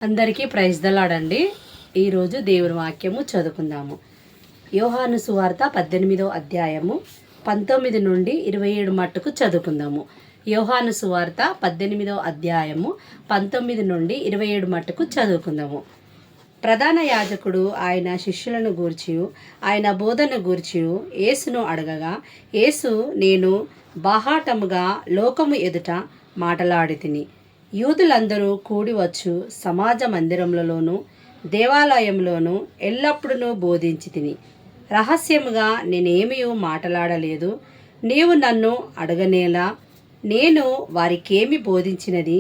అందరికీ ప్రైజ్ దలాడండి. ఈరోజు దేవుని వాక్యము చదువుకుందాము. యోహాను సువార్త 18వ అధ్యాయము 19 నుండి 27 మట్టుకు చదువుకుందాము. యోహాను సువార్త 18వ అధ్యాయము 19 నుండి 27 మట్టుకు చదువుకుందాము. ప్రధాన యాజకుడు ఆయన శిష్యులను గూర్చి ఆయన బోధన గూర్చి యేసును అడగగా, యేసు, నేను బాహాటముగా లోకము ఎదుట మాటలాడితిని. యూదులందరూ కూడివచ్చు సమాజ మందిరములలోనూ దేవాలయంలోనూ ఎల్లప్పుడూ బోధించి తిని. రహస్యముగా నేనేమీ మాటలాడలేదు. నీవు నన్ను అడగనేలా, నేను వారికేమి బోధించినది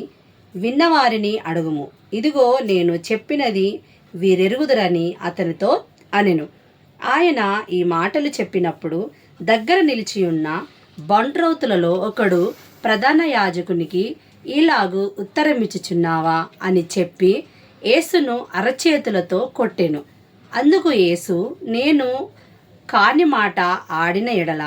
విన్నవారిని అడుగుము. ఇదిగో నేను చెప్పినది వీరెరుగుదురని అతనితో అనెను. ఆయన ఈ మాటలు చెప్పినప్పుడు దగ్గర నిలిచియున్న బంట్రౌతులలో ఒకడు ప్రధాన యాజకునికి, ఇలాగు ఉత్తరమిచ్చుచున్నావా అని చెప్పి యేసును అరచేతులతో కొట్టెను. అందుకు యేసు, నేను కాని మాట ఆడిన ఎడల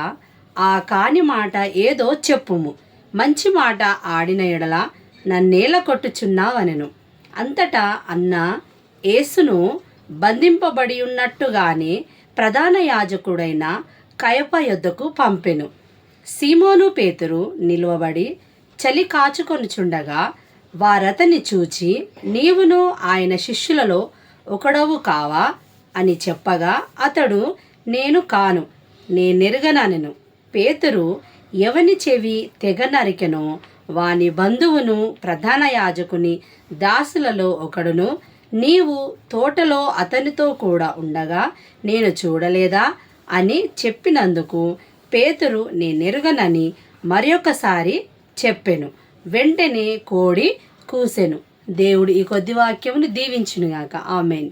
ఆ కాని మాట ఏదో చెప్పుము, మంచి మాట ఆడిన ఎడల నన్నేల కొట్టుచున్నావనెను. అంతటా అన్న యేసును బంధింపబడి ఉన్నట్టుగానే ప్రధాన యాజకుడైన కయప యొద్దకు పంపెను. సీమోను పేతురు నిలువబడి చలి కాచుకొనుచుండగా వారతని చూచి, నీవును ఆయన శిష్యులలో ఒకడవు కావా అని చెప్పగా అతడు, నేను కాను, నేనెరుగననెను. పేతురు ఎవని చెవి తెగ నరికెనో వాని బంధువును ప్రధాన యాజకుని దాసులలో ఒకడును నీవు తోటలో అతనితో కూడా ఉండగా నేను చూడలేదా అని చెప్పినందుకు పేతురు నేనెరుగనని మరొకసారి చెప్పెను. వెంటనే కోడి కూసెను. దేవుడు ఈ కొద్ది వాక్యమును దీవించునుగాక. ఆమేన్.